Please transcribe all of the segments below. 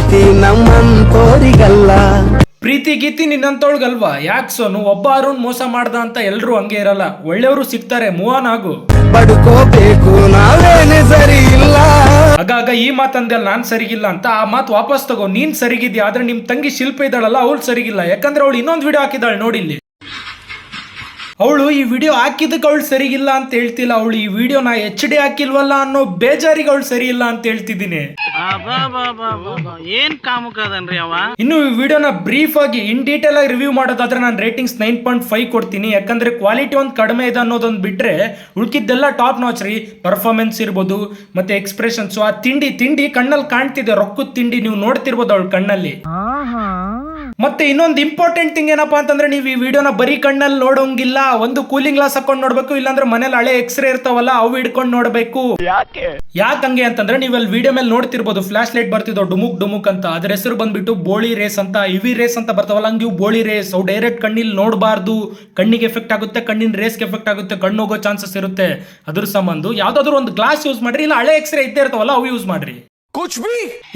ಪ್ರೀತಿ ನಮ್ಮಂತೋರಿಗಲ್ಲ. ಪ್ರೀತಿ ಗೀತಿ ನಿನ್ನಂತೊಳ್ಗಲ್ವಾ? ಯಾಕೆ ಸೋನು, ಒಬ್ಬ ಅರುಣ್ ಮೋಸ ಮಾಡ್ದ ಅಂತ ಎಲ್ರು ಹಂಗೆ ಇರಲ್ಲ, ಒಳ್ಳೆಯವರು ಸಿಗ್ತಾರೆ, ಮೂವ್ ಆನ್ ಆಗು. ಬದುಕೋಬೇಕು ನಾವೇನೆ ಸರಿ ಇಲ್ಲ. ಆಗ ಈ ಮಾತಂದೆಲ್ಲ ನಾನ್ ಸರಿಗಿಲ್ಲ ಅಂತ, ಆ ಮಾತು ವಾಪಸ್ ತಗೋ. ನೀನ್ ಸರಿಗಿದ್ಯಾ, ಆದ್ರೆ ನಿಮ್ ತಂಗಿ ಶಿಲ್ಪ ಇದ್ದಾಳಲ್ಲ ಅವಳು ಸರಿಗಿಲ್ಲ. ಯಾಕಂದ್ರೆ ಅವಳು ಇನ್ನೊಂದು ವಿಡಿಯೋ ಹಾಕಿದಾಳೆ ನೋಡಿ ಇಲ್ಲಿ. ಅವಳು ಈ ವಿಡಿಯೋ ಹಾಕಿದಕ್ಕೆ ಅವಳು ಸರಿಗಿಲ್ಲ ಅಂತ ಹೇಳ್ತಿಲ್ಲ, ಅವಳು ಈ ವಿಡಿಯೋನ HD ಹಾಕಿಲ್ವಲ್ಲ ಅನ್ನೋ ಬೇಜಾರಿಗೆ ಅವಳು ಸರಿ ಇಲ್ಲ ಅಂತ ಹೇಳ್ತಿದ್ದೀನಿ. ಏನ್ ಕಾಮುಕದನ್ರಿ ಅವ. ಇನ್ನು ಈ ವಿಡಿಯೋನ ಬ್ರೀಫ್ ಆಗಿ ಇನ್ ಡೀಟೇಲ್ ಆಗಿ ರಿವ್ಯೂ ಮಾಡೋದಾದ್ರೆ ನಾನು ರೇಟಿಂಗ್ಸ್ 9.5 ಕೊಡ್ತೀನಿ. ಯಾಕಂದ್ರೆ ಕ್ವಾಲಿಟಿ ಒಂದು ಕಡಿಮೆ ಇದೆ ಅನ್ನೋದೊಂದು ಬಿಟ್ರೆ ಉಳ್ಕಿದ್ದೆಲ್ಲ ಟಾಪ್ ನಾಚ್ ರೀ. ಪರ್ಫಾರ್ಮೆನ್ಸ್ ಇರ್ಬೋದು, ಮತ್ತೆ ಎಕ್ಸ್ಪ್ರೆಷನ್ಸ್, ಆ ತಿಂಡಿ ಕಣ್ಣಲ್ಲಿ ಕಾಣ್ತಿದೆ, ರೊಕ್ಕದ ತಿಂಡಿ ನೀವು ನೋಡ್ತಿರ್ಬೋದು ಅವಳ ಕಣ್ಣಲ್ಲಿ. ಮತ್ತೆ ಇನ್ನೊಂದು ಇಂಪಾರ್ಟೆಂಟ್ ಥಿಂಗ್ ಏನಪ್ಪಾ ಅಂತಂದ್ರೆ, ನೀವು ಈ ವಿಡಿಯೋನ ಬರೀ ಕಣ್ಣಲ್ಲಿ ನೋಡೋಂಗಿಲ್ಲ, ಒಂದು ಕೂಲಿಂಗ್ ಗ್ಲಾಸ್ ಹಾಕೊಂಡು ನೋಡ್ಬೇಕು, ಇಲ್ಲಾಂದ್ರೆ ಮನೇಲಿ ಹಳೆ ಎಕ್ಸ್ರೇ ಇರ್ತಾವಲ್ಲ ಅವು ಹಿಡ್ಕೊಂಡು ನೋಡ್ಬೇಕು. ಯಾಕಂಗೆ ಅಂತಂದ್ರೆ, ನೀವು ಅಲ್ಲಿ ವಿಡಿಯೋ ಮೇಲೆ ನೋಡ್ತಿರ್ಬೋದು ಫ್ಲಾಶ್ ಲೈಟ್ ಬರ್ತಿದ್ದೋ ಡುಮುಕ್ ಅಂತ, ಅದ್ರ ಹೆಸರು ಬಂದ್ಬಿಟ್ಟು ಬೋಳಿ ರೇಸ್ ಅಂತ, ಇವಿ ರೇಸ್ ಅಂತ ಬರ್ತಾವಲ್ಲ, ಹಂಗೆ ಇವು ಬೋಳಿ ರೇಸ್. ಅವು ಡೈರೆಕ್ಟ್ ಕಣ್ಣಿಲ್ ನೋಡಬಾರ್ದು, ಕಣ್ಣಿಗೆ ಎಫೆಕ್ಟ್ ಆಗುತ್ತೆ, ಕಣ್ಣಿನ ರೇಸ್ಗೆ ಎಫೆಕ್ಟ್ ಆಗುತ್ತೆ, ಕಣ್ಣು ಹೋಗೋ ಚಾನ್ಸಸ್ ಇರುತ್ತೆ. ಅದ್ರ ಸಂಬಂಧ ಯಾವ್ದಾದ್ರು ಒಂದು ಗ್ಲಾಸ್ ಯೂಸ್ ಮಾಡ್ರಿ, ಇಲ್ಲ ಹಳೆ ಎಕ್ಸ್ರೇ ಇದ್ದೇ ಇರ್ತಾವಲ್ಲ ಅವು ಯೂಸ್ ಮಾಡ್ರಿ.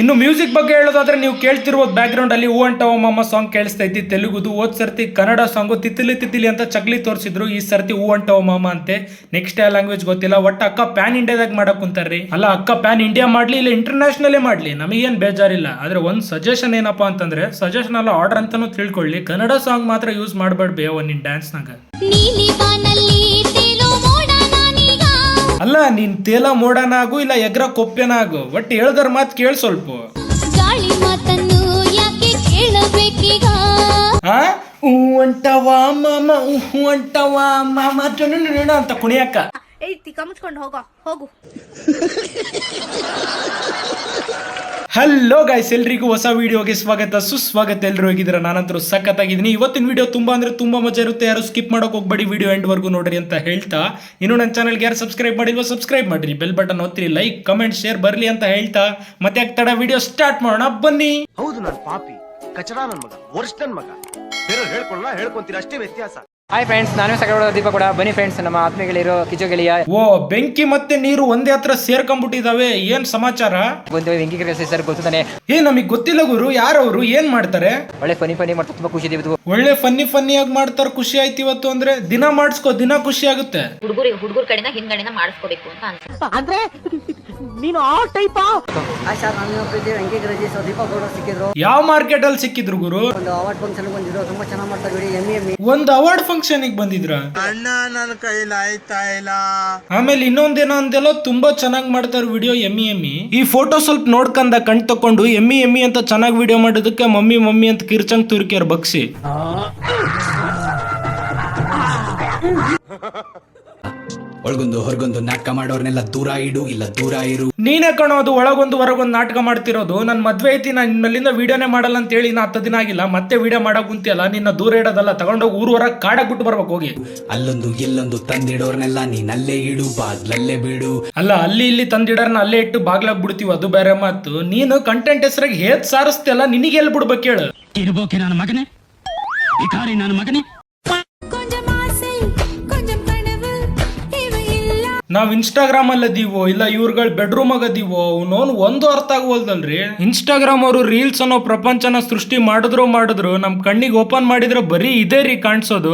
ಇನ್ನು ಮ್ಯೂಸಿಕ್ ಬಗ್ಗೆ ಹೇಳೋದಾದ್ರೆ, ನೀವು ಕೇಳ್ತಿರ್ಬೋದು ಬ್ಯಾಕ್ ಗ್ರೌಂಡ್ ಅಲ್ಲಿ ಹೂ ಅಂಟವ ಮಾಮ ಸಾಂಗ್ ಕೇಳಿಸ್ತಾ ಇದ್ದಿ ತೆಲುಗುದು. ಹೋದ್ ಸರ್ತಿ ಕನ್ನಡ ಸಾಂಗು ತಿತ್ತಿಲಿ ಅಂತ ಚಗ್ಲಿ ತೋರಿಸಿದ್ರು, ಈ ಸರ್ತಿ ಹೂ ಅಂಟವ ಮಾಮ ಅಂತೆ. ನೆಕ್ಸ್ಟ್ ಯಾವ ಲ್ಯಾಂಗ್ವೇಜ್ ಗೊತ್ತಿಲ್ಲ, ಒಟ್ಟು ಅಕ್ಕ ಪ್ಯಾನ್ ಇಂಡಿಯಾದಾಗ ಮಾಡಕ್ ಕುಂತಾರ್ರಿ. ಅಲ್ಲ, ಅಕ್ಕ ಪ್ಯಾನ್ ಇಂಡಿಯಾ ಮಾಡ್ಲಿ ಇಲ್ಲ ಇಂಟರ್ನ್ಯಾಷನಲ್ ಮಾಡ್ಲಿ, ನಮಗೇನ್ ಬೇಜಾರಿಲ್ಲ. ಆದ್ರೆ ಒಂದ್ ಸಜೆಷನ್ ಏನಪ್ಪಾ ಅಂತಂದ್ರೆ, ಸಜೆಷನ್ ಅಲ್ಲ ಆರ್ಡರ್ ಅಂತಾನು ತಿಳ್ಕೊಳ್ಳಿ, ಕನ್ನಡ ಸಾಂಗ್ ಮಾತ್ರ ಯೂಸ್ ಮಾಡ್ಬೇಡ್ಬೇ ನಿನ್ ಡ್ಯಾನ್ಸ್ ನಾಗ. ಅಲ್ಲ, ನೀನ್ ತೇಲ ಮೋಡನಾಗು ಇಲ್ಲ ಎಗ್ರ ಕೊಪ್ಪೆನಾಗು, ಒಟ್ಟು ಹೇಳ್ದರ್ ಮಾತ್ ಕೇಳ ಸ್ವಲ್ಪ. ಅಂಟವಾ ಮಾಮ ಅಂಟವಾ ಮಾಮ ಅಂತ ಕುಣಿಯಕ್ಕ. ಹೋಗು. ಹಲೋ ಗೈಸ್, ಎಲ್ರಿಗೂ ಹೊಸ ವಿಡಿಯೋಗೆ ಸ್ವಾಗತ ಸುಸ್ವಾಗತ. ಎಲ್ಲರೂ ಹೋಗಿದ್ದೀರಾ? ನಾನಂತರೂ ಸಖತ್ತಾಗಿದ್ದೀನಿ. ಇವತ್ತಿನ ವಿಡಿಯೋ ತುಂಬಾ ಅಂದ್ರೆ ತುಂಬಾ ಮಜಾ ಇರುತ್ತೆ, ಯಾರು ಸ್ಕಿಪ್ ಮಾಡೋಕೆ ಹೋಗ್ಬೇಡಿ, ವಿಡಿಯೋ ಎಂಡ್ ವರ್ಗು ನೋಡ್ರಿ ಅಂತ ಹೇಳ್ತಾ, ಇನ್ನು ನನ್ನ ಚಾನಲ್ಗೆ ಯಾರು ಸಬ್ಸ್ಕ್ರೈಬ್ ಮಾಡಿಲ್ವೋ ಸಬ್ಸ್ಕ್ರೈಬ್ ಮಾಡ್ರಿ, ಬೆಲ್ ಬಟನ್ ಒತ್ತಿರಿ, ಲೈಕ್ ಕಮೆಂಟ್ ಶೇರ್ ಬರ್ಲಿ ಅಂತ ಹೇಳ್ತಾ, ಮತ್ತೆ ಆಗ್ತಾಡ ವಿಡಿಯೋ ಸ್ಟಾರ್ಟ್ ಮಾಡೋಣ ಬನ್ನಿ. ಹೌದು, ನಾನು ಪಾಪಿ ಕಚಡ ನನ್ ಮಗ, ವರ್ಷ ನನ್ ಮಗ, ಬೇರೆ ಹೇಳ್ಕೊಂತೀರ ಅಷ್ಟೇ ವ್ಯತ್ಯಾಸ. ಹಾಯ್ ಫ್ರೆಂಡ್ಸ್, ನಾನು ಸಕಲ ದೀಪ ಕೂಡ. ಬನ್ನಿ ಫ್ರೆಂಡ್ಸ್, ನಮ್ಮ ಆತ್ಮೀಯಗಳಿರೋ ಕಿಚೋ ಗೆಳೆಯ. ಓ, ಬೆಂಕಿ ಮತ್ತೆ ನೀರು ಒಂದೇ ಹತ್ರ ಸೇರ್ಕೊಂಡ್ಬಿಟ್ಟಿದಾವೆ, ಏನ್ ಸಮಾಚಾರ? ಬೆಂಕಿ ಸರ್ ಗೊತ್ತಾನೆ. ನಮಗ್ ಗೊತ್ತಿಲ್ಲ ಗುರು, ಯಾರವರು, ಏನ್ ಮಾಡ್ತಾರೆ? ಒಳ್ಳೆ ಫನಿ ಮಾಡ್ತಾರೆ, ತುಂಬಾ ಖುಷಿ ಇದೆ. ಒಳ್ಳೆ ಫನ್ನಿ ಆಗಿ ಮಾಡ್ತಾರೆ, ಖುಷಿ ಆಯ್ತು ಇವತ್ತು. ಅಂದ್ರೆ ದಿನ ಮಾಡಿಸ್ಕೋ, ದಿನ ಖುಷಿ ಆಗುತ್ತೆ. ಹುಡುಗರ ಕಡೆನ ಹಿಂದ್ಗಡೆನ ಮಾಡಿಸ್ಕೋಬೇಕು ಅಂತ ಅನ್ಸುತ್ತೆ. ಅಂದ್ರೆ ನೀನು ಆ ಟೈಪ್. ಯಾವ ಮಾರ್ಕೆಟ್ ಅಲ್ಲಿ ಸಿಕ್ಕಿದ್ರು ಗುರು? ಒಂದು ಅವಾರ್ಡ್ ಫಂಕ್ಷನ್ ಬಂದಿದ್ರು, ತುಂಬಾ ಚೆನ್ನಾಗಿ ಮಾಡ್ತಾರೆ. ಒಂದು ಅವಾರ್ಡ್ ಫಂಕ್ಷನ್ ಬಂದಿದ್ರ? ಅಣ್ಣ, ನನ್ನ ಕೈಲಿ ಆಯ್ತಾ ಇಲ್ಲ. ಆಮೇಲೆ ಇನ್ನೊಂದೇನೋ ಅಂದೆಲ್ಲ ತುಂಬಾ ಚೆನ್ನಾಗಿ ಮಾಡ್ತಾರೆ ವಿಡಿಯೋ. ಎಮ್ಮಿ ಈ ಫೋಟೋ ಸ್ವಲ್ಪ ನೋಡ್ಕಂದ ಕಣ್ ತಕೊಂಡು ಎಮ್ಮಿ ಅಂತ ಚೆನ್ನಾಗಿ ವಿಡಿಯೋ ಮಾಡೋದಕ್ಕೆ ಮಮ್ಮಿ ಅಂತ ಕಿರ್ಚಂಗ್ ತುರ್ಕ್ಯಾರ ಬಗ್ಸಿ. ಒಳಗೊಂದು ಹೊರಗೊಂದು ನಾಟಕ ಮಾಡೋರ್ನೆಲ್ಲ ದೂರ ಇಡು, ಇಲ್ಲ ದೂರ ಇರು. ನೀನೇ ಕಾಣೋದು ಒಳಗೊಂದು ಹೊರಗೊಂದು ನಾಟಕ ಮಾಡ್ತಿರೋದು. ನನ್ ಮದ್ವೆ ಐತಿ, ನಾನು ಇನ್ಮೇಲಿಂದ ವಿಡಿಯೋನೇ ಮಾಡಲ್ಲ ಅಂತ ಹೇಳಿ 10 ದಿನ ಆಗಿಲ್ಲ, ಮತ್ತೆ ವಿಡಿಯೋ ಮಾಡಕ್ ಕುಂತಿಯಲ್ಲ. ನಿನ್ನ ದೂರ ಇಡೋದಲ್ಲ, ತಗೊಂಡೋಗಿ ಊರ್ ಹೊರಗೆ ಕಾಡಕ್ ಬಿಟ್ಟು ಬರ್ಬೇಕು ಹೋಗಿ. ಅಲ್ಲೊಂದು ಇಲ್ಲೊಂದು ತಂದಿಡೋರ್ನೆಲ್ಲ ನೀನ್ ಅಲ್ಲೇ ಇಡು, ಬಾಗ್ಲಲ್ಲೇ ಬಿಡು. ಅಲ್ಲ, ಅಲ್ಲಿ ಇಲ್ಲಿ ತಂದಿಡರ್ನ ಅಲ್ಲೇ ಇಟ್ಟು ಬಾಗ್ಲಾಗ್ ಬಿಡ್ತೀವಿ, ಅದು ಬೇರೆ ಮಾತು. ನೀನು ಕಂಟೆಂಟ್ ಹೆಸರಾಗಿ ಹೇತ್ ಸಾರಿಸ್ತಿಯಲ್ಲ, ನಿನಗೆ ಎಲ್ಲಿ ಬಿಡ್ಬೇಕು ಹೇಳು? ಇರ್ಬೋಕೆ ನನ್ನ ಮಗನೇ, ಭಿಕಾರಿ ನನ್ನ ಮಗನೇ. ನಾವ್ ಇನ್ಸ್ಟಾಗ್ರಾಮ್ ಅಲ್ಲಿ ಅದೀವೋ ಇಲ್ಲ ಇವ್ರಗಳ ಬೆಡ್ರೂಮ್ ಆಗದೀವೋ ಅವನೋನ್ ಒಂದು ಅರ್ಥ ಆಗೋಲ್ದಲ್ರಿ. ಇನ್ಸ್ಟಾಗ್ರಾಮ್ ಅವರು ರೀಲ್ಸ್ ಅನ್ನೋ ಪ್ರಪಂಚನ ಸೃಷ್ಟಿ ಮಾಡಿದ್ರು ನಮ್ ಕಣ್ಣಿಗೆ ಓಪನ್ ಮಾಡಿದ್ರೆ ಬರೀ ಇದೇ ರೀ ಕಾಣಿಸೋದು.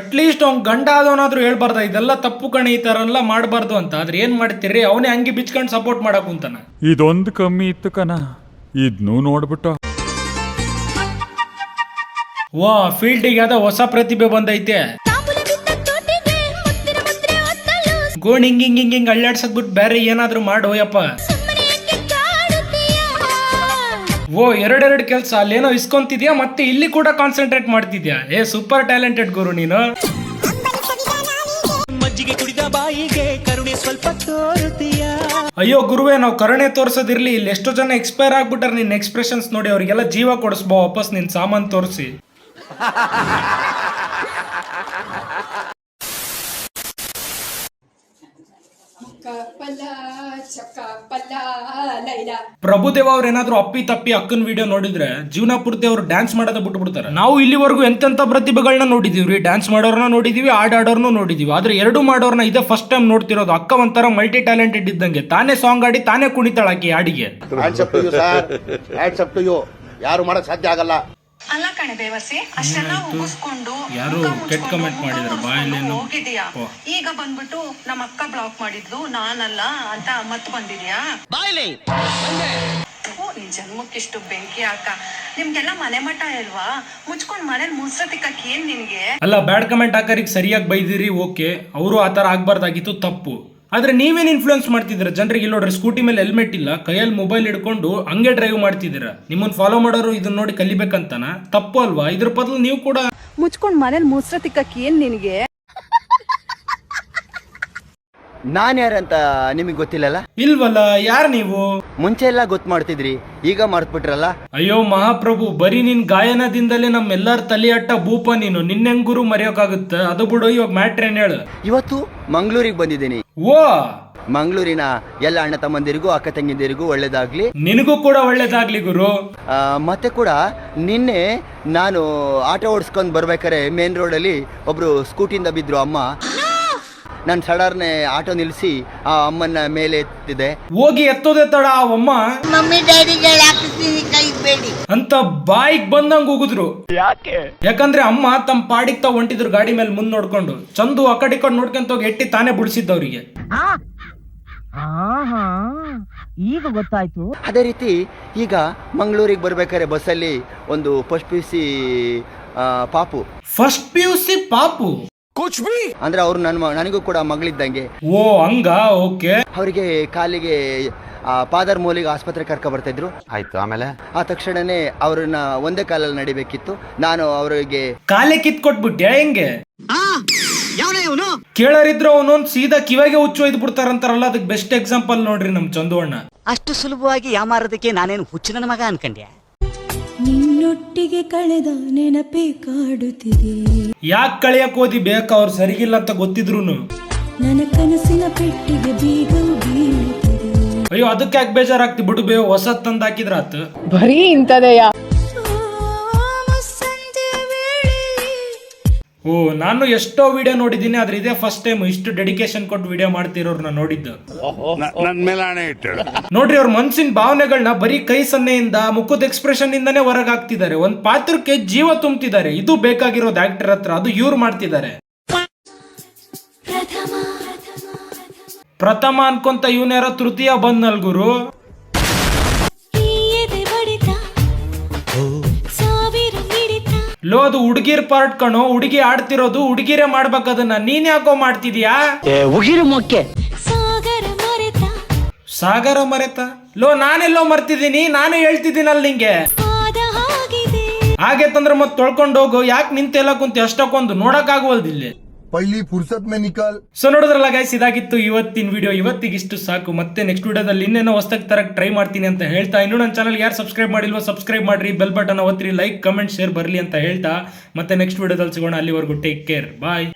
ಅಟ್ಲೀಸ್ಟ್ ಅವ್ನ್ ಗಂಡ ಆದವನಾದ್ರೂ ಹೇಳ್ಬಾರ್ದ ಇದೆಲ್ಲ ತಪ್ಪು ಕಣಿ, ಈ ತರ ಎಲ್ಲ ಮಾಡ್ಬಾರ್ದು ಅಂತ. ಆದ್ರೆ ಏನ್ ಮಾಡ್ತೀರಿ, ಅವನೇ ಹಂಗೆ ಬಿಚ್ಕೊಂಡ್ ಸಪೋರ್ಟ್ ಮಾಡಕ್ ಕುಂತಾನ. ಇದೊಂದು ಕಮ್ಮಿ ಇತ್ತು ಕಣ, ಇದ್ನು ನೋಡ್ಬಿಟ್ಟು ವಾ, ಫೀಲ್ಡಿಗೆ ಯಾವ್ದೋ ಹೊಸ ಪ್ರತಿಭೆ ಬಂದೈತೆ. ಗೋಣ್ ಹಿಂಗ್ ಅಳ್ಳಾಡ್ಸಕ್ ಬಿಟ್ಟು ಬೇರೆ ಏನಾದ್ರು ಮಾಡು ಯಪ್ಪ. ಓ, ಎರಡೆರಡು ಕೆಲ್ಸ, ಅಲ್ಲೇನೋ ಇಸ್ಕೊಂತಿದ್ಯಾ, ಮತ್ತೆ ಇಲ್ಲಿ ಕೂಡ ಕಾನ್ಸಂಟ್ರೇಟ್ ಮಾಡ್ತಿದ್ಯಾ. ಸೂಪರ್ ಟ್ಯಾಲೆಂಟೆಡ್ ಗುರು ನೀನು. ಮಜ್ಜಿಗೆ ಕುಡಿದ ಬಾಯಿಗೆ ಕರುಣೆ ಸ್ವಲ್ಪ ತೋರುತ್ತೀಯ. ಅಯ್ಯೋ ಗುರುವೇ, ನಾವು ಕರುಣೆ ತೋರ್ಸೋದಿರ್ಲಿ, ಇಲ್ಲಿ ಎಷ್ಟೋ ಜನ ಎಕ್ಸ್ಪೈರ್ ಆಗ್ಬಿಟ್ಟಾರ. ನಿನ್ನ ಎಕ್ಸ್ಪ್ರೆಷನ್ಸ್ ನೋಡಿ ಅವ್ರಿಗೆಲ್ಲ ಜೀವ ಕೊಡಿಸ್ಬೋ ವಾಪಸ್ ನಿನ್ ಸಾಮಾನ್ ತೋರಿಸಿ. ಪ್ರಭುದೇವ ಅವ್ರು ಏನಾದ್ರು ಅಪ್ಪಿ ತಪ್ಪಿ ಅಕ್ಕನ ವಿಡಿಯೋ ನೋಡಿದ್ರೆ ಜೀವನ ಪೂರ್ತಿ ಅವ್ರು ಡ್ಯಾನ್ಸ್ ಮಾಡೋದ ಬಿಟ್ಟು ಬಿಡ್ತಾರೆ. ನಾವು ಇಲ್ಲಿವರೆಗೂ ಎಂತೆಂತ ಪ್ರತಿಭೆಗಳನ್ನ ನೋಡಿದೀವಿ, ಡ್ಯಾನ್ಸ್ ಮಾಡೋರ್ನ ನೋಡಿದೀವಿ, ಆಡೋರ್ನು ನೋಡಿದೀವಿ. ಆದ್ರೆ ಎರಡು ಮಾಡೋರ್ನ ಇದೇ ಫಸ್ಟ್ ಟೈಮ್ ನೋಡ್ತಿರೋದು. ಅಕ್ಕ ಒಂಥರ ಮಲ್ಟಿ ಟ್ಯಾಲೆಂಟೆಡ್ ಇದ್ದಂಗೆ, ತಾನೇ ಸಾಂಗ್ ಆಡಿ ತಾನೇ ಕುಣಿತಾಳಾಕಿ ಹಾಡಿಗೆ. ಯಾರು ಮಾಡಕ್ ಸಾಧ್ಯ ಆಗಲ್ಲ. ಅಲ್ಲ ಕಣೆ ಬೇವರ್ಸಿ, ಅಷ್ಟೆಲ್ಲ ಉಗಿಸ್ಕೊಂಡು ಯಾರು ಕೆಟ್ಟ ಕಮೆಂಟ್ ಮಾಡಿದ್ರು ಬಾಯಲ್ಲೇನು ಹೋಗಿದೀಯಾ. ಈಗ ಬಂದ್ಬಿಟ್ಟು ನಮ್ಮ ಅಕ್ಕ ಬ್ಲಾಕ್ ಮಾಡಿದ್ಲು ನಾನಲ್ಲ ಅಂತ ಮತ್ ಬಂದಿದ್ಯಾ. ನಿನ್ ಜನ್ಮಕ್ಕಿಷ್ಟು ಬೆಂಕಿ ಹಾಕ. ನಿಮ್ಗೆಲ್ಲ ಮನೆ ಮಠ ಇಲ್ವಾ? ಮುಚ್ಕೊಂಡ್ ಮನೇಲಿ ಮುಸ್ರ ತಿಕ್ಕಕ್ ಏನ್ ನಿನ್ಗೆ? ಅಲ್ಲ, ಬ್ಯಾಡ್ ಕಮೆಂಟ್ ಹಾಕರಿಗೆ ಸರಿಯಾಗಿ ಬೈದಿರಿ, ಓಕೆ, ಅವರು ಆತರ ಆಗ್ಬಾರ್ದಾಗಿತ್ತು, ತಪ್ಪು. ಆದ್ರೆ ನೀವೇನ್ ಇನ್ಫ್ಲೂಯೆನ್ಸ್ ಮಾಡ್ತಿದ್ದೀರಾ ಜನರಿಗೆ? ಇಲ್ಲಿ ನೋಡ್ರಿ, ಸ್ಕೂಟಿ ಮೇಲೆ ಹೆಲ್ಮೆಟ್ ಇಲ್ಲ, ಕೈಯಲ್ಲಿ ಮೊಬೈಲ್ ಹಿಡ್ಕೊಂಡು ಹಂಗೆ ಡ್ರೈವ್ ಮಾಡ್ತಿದ್ದೀರಾ. ನಿಮ್ಮನ್ನ ಫಾಲೋ ಮಾಡೋರು ಇದನ್ನ ನೋಡಿ ಕಲಿಬೇಕಂತಾನ? ತಪ್ಪು ಅಲ್ವಾ? ಇದ್ರ ಬದಲು ನೀವು ಕೂಡ ಮುಚ್ಕೊಂಡ್ ಮನೇಲಿ ಮುಸ್ರ ತಿಕ್ಕಕ್ ಏನ್ ನಿನ್ಗೆ? ನಾನ್ ಯಾರಂತ ನಿಮಗ್ ಗೊತ್ತಿಲ್ಲಲ್ಲ? ಇಲ್ವಲ್ಲ, ಯಾರು ನೀವು? ಮುಂಚೆ ಎಲ್ಲ ಗೊತ್ತು ಮಾಡ್ತಿದ್ರಿ, ಈಗ ಮಾಡ್ಬಿಟ್ರಲ್ಲ. ಅಯ್ಯೋ ಮಹಾಪ್ರಭು, ಬರೀ ನಿನ್ ಗಾಯನದಿಂದಲೇ ನಮ್ಮೆಲ್ಲರ ತಲೆಯಟ್ಟ ಭೂಪ ನೀನು. ನಿನ್ನೆಂಗ್ ಗುರು ಮರೆಯೋಕಾಗುತ್ತ? ಅದು ಬಿಡು, ಇವಾಗ ಮ್ಯಾಟ್ರ್ ಏನ್ ಹೇಳು. ಇವತ್ತು ಮಂಗಳೂರಿಗೆ ಬಂದಿದ್ದೀನಿ. ಓ, ಮಂಗಳೂರಿನ ಎಲ್ಲ ಅಣ್ಣ ತಮ್ಮಂದಿರಿಗೂ ಅಕ್ಕ ತಂಗಿಂದಿರಿಗೂ ಒಳ್ಳೇದಾಗ್ಲಿ. ನಿನಗೂ ಕೂಡ ಒಳ್ಳೇದಾಗ್ಲಿ ಗುರು. ಮತ್ತೆ ಕೂಡ ನಿನ್ನೆ ನಾನು ಆಟೋ ಓಡಿಸ್ಕೊಂಡ್ ಬರ್ಬೇಕಾರೆ ಮೇನ್ ರೋಡಲ್ಲಿ ಒಬ್ರು ಸ್ಕೂಟಿಯಿಂದ ಬಿದ್ರು ಅಮ್ಮ. ನಾನು ಸಡರ್ನೆ ಆಟೋ ನಿಲ್ಲಿಸಿ ಆ ಅಮ್ಮನ ಮೇಲೆ ಎತ್ತಿದೆ. ಹೋಗಿ ಎತ್ತೋದೆ ತಡ ಆ ಅಮ್ಮ ಅಂತ ಬಾಯಿಗೆ ಬಂದಂಗ್ ಹೋಗುದ್ರು. ಯಾಕಂದ್ರೆ ಅಮ್ಮ ತಮ್ಮ ಪಾಡಿಗೆ ತಾವ್ ಹೊಂಟಿದ್ರು ಗಾಡಿ ಮೇಲೆ ಮುಂದ್ ನೋಡ್ಕೊಂಡು. ಚಂದು ಆ ಕಡೆ ಕಡೆ ನೋಡ್ಕೊಂತ ಹೋಗಿ ಎಟ್ಟಿ ತಾನೇ ಬಿಡಿಸಿದ್ದವ್ರಿಗೆ. ಈಗ ಗೊತ್ತಾಯ್ತು. ಅದೇ ರೀತಿ ಈಗ ಮಂಗಳೂರಿಗೆ ಬರ್ಬೇಕಾದ್ರೆ ಬಸ್ಸಲ್ಲಿ ಒಂದು ಫಸ್ಟ್ PUC ಪಾಪು. ಫಸ್ಟ್ PUC ಪಾಪು ಅಂದ್ರೆ ಅವ್ರು ನನಗೂ ಕೂಡ ಮಗಳಿದ್ದಂಗೆ. ಓ, ಹಂಗ, ಓಕೆ. ಅವರಿಗೆ ಕಾಲಿಗೆ ಪಾದರ್ ಮೂಲಿಗೆ ಆಸ್ಪತ್ರೆ ಕರ್ಕ ಬರ್ತಾ ಇದ್ರು. ಆಯ್ತು, ಆಮೇಲೆ ಆ ತಕ್ಷಣನೇ ಅವ್ರನ್ನ ಒಂದೇ ಕಾಲಲ್ಲಿ ನಡಿಬೇಕಿತ್ತು. ನಾನು ಅವರಿಗೆ ಕಾಲೇ ಕಿತ್ಕೊಟ್ಬಿಟ್ಯಾ ಹೆಂಗೆ? ಕೇಳರಿದ್ರು ಅವನೊಂದ್ ಸೀದಾ ಕಿವಿಗೆ ಹುಚ್ಚು ಒಯ್ದು ಬಿಡ್ತಾರಂತಾರಲ್ಲ, ಅದಕ್ಕೆ ಬೆಸ್ಟ್ ಎಕ್ಸಾಂಪಲ್ ನೋಡ್ರಿ ನಮ್ ಚಂದು ಅಣ್ಣ. ಅಷ್ಟು ಸುಲಭವಾಗಿ ಯಾಮಾರೋದಕ್ಕೆ ನಾನೇನು ಹುಚ್ಚು ನನ್ನ ಮಗ ಅನ್ಕಂಡ್ಯ? ನಿನ್ನೊಟ್ಟಿಗೆ ಕಳೆದ ನೆನಪೇ ಕಾಡುತ್ತಿದೆ. ಯಾಕೆ ಕಳಿಯಕ್ ಓದಿ ಬೇಕಾ? ಅವ್ರು ಸರಿಗಿಲ್ಲ ಅಂತ ಗೊತ್ತಿದ್ರುನು. ನನ್ನ ಕನಸಿನ ಪೆಟ್ಟಿಗೆ ಬೀಗವು ಬೀಳುತ್ತಿದೆ. ಅಯ್ಯೋ, ಅದಕ್ಕೆ ಯಾಕೆ ಬೇಜಾರಾಗ್ತಿ? ಬಿಡು ಬೇ, ಹೊಸದ್ ತಂದ್ ಹಾಕಿದ್ರ ಆತ. ಬರೀ ಇಂಥದೆಯಾ? ಓ, ನಾನು ಎಷ್ಟೋ ವಿಡಿಯೋ ನೋಡಿದ್ದೀನಿ, ಆದ್ರೆ ಇದೇ ಫಸ್ಟ್ ಟೈಮ್ ಇಷ್ಟು ಡೆಡಿಕೇಶನ್ ಕೊಟ್ಟು ವಿಡಿಯೋ ಮಾಡ್ತಿರೋರ್ನ ನೋಡಿದ್ದು. ನೋಡ್ರಿ, ಅವ್ರ ಮನ್ಸಿನ ಭಾವನೆಗಳನ್ನ ಬರೀ ಕೈ ಸನ್ನೆಯಿಂದ, ಮುಖದ ಎಕ್ಸ್ಪ್ರೆಷನ್ ಇಂದಾನೇ ಹೊರಗೆ ಹಾಕ್ತಿದ್ದಾರೆ. ಒಂದ್ ಪಾತ್ರಕ್ಕೆ ಜೀವ ತುಂಬ್ತಿದ್ದಾರೆ. ಇದು ಬೇಕಾಗಿರೋದು ಆಕ್ಟರ್ ಹತ್ರ, ಅದು ಇವ್ರು ಮಾಡ್ತಿದ್ದಾರೆ. ಪ್ರಥಮ ಅನ್ಕೊಂತ ಇವನ್ಯಾರೋ ತೃತೀಯ ಬಂದ್ನಲ್ ಗುರು. ಲೋ, ಅದು ಹುಡುಗಿರ್ ಪಾರ್ಟ್ ಕಣೋ. ಹುಡುಗಿ ಆಡ್ತಿರೋದು, ಹುಡುಗಿರೇ ಮಾಡ್ಬೇಕದನ್ನ. ನೀನ್ ಯಾಕೋ ಮಾಡ್ತಿದ್ಯಾ? ಸಾಗರ ಮರೆತ? ಲೋ, ನಾನೆಲ್ಲೋ ಮರ್ತಿದ್ದೀನಿ, ನಾನೇ ಹೇಳ್ತಿದ್ದೀನಲ್ಲ ನಿಂಗೆ. ಹಾಗೆ ತಂದ್ರೆ ಮತ್ ತೊಳ್ಕೊಂಡು ಹೋಗು. ಯಾಕೆ ನಿಂತೆಲ್ಲ ಕುಂತಿ ಅಷ್ಟಕ್ಕೊಂದು ನೋಡಕ್ ಆಗುವಲ್ದಿಲ್ಲಿ. ಸೊ ನೋಡಿದ್ರಲ್ಲ ಗೈಸ್, ಇದಾಗಿತ್ತು ಇವತ್ತಿನ ವಿಡಿಯೋ. ಇವತ್ತಿಗಿಷ್ಟು ಸಾಕು. ಮತ್ತೆ ನೆಕ್ಸ್ಟ್ ವಿಡಿಯೋದಲ್ಲಿ ಇನ್ನೇನೋ ಹೊಸದಾಗಿ ತರಕ್ ಟ್ರೈ ಮಾಡ್ತೀನಿ ಅಂತ ಹೇಳ್ತಾ, ಇನ್ನು ನನ್ನ ಚಾನಲ್ ಯಾರು ಸಬ್ಸ್ಕ್ರೈಬ್ ಮಾಡಿಲ್ವೋ ಸಬ್ಸ್ಕ್ರೈಬ್ ಮಾಡ್ರಿ, ಬೆಲ್ ಬಟನ್ ಒತ್ತಿರಿ, ಲೈಕ್ ಕಮೆಂಟ್ ಶೇರ್ ಬರಲಿ ಅಂತ ಹೇಳ್ತಾ ಮತ್ತೆ ನೆಕ್ಸ್ಟ್ ವಿಡಿಯೋದಲ್ಲಿ ಸಿಗೋಣ. ಅಲ್ಲಿವರೆಗೂ ಟೇಕ್ ಕೇರ್, ಬಾಯ್.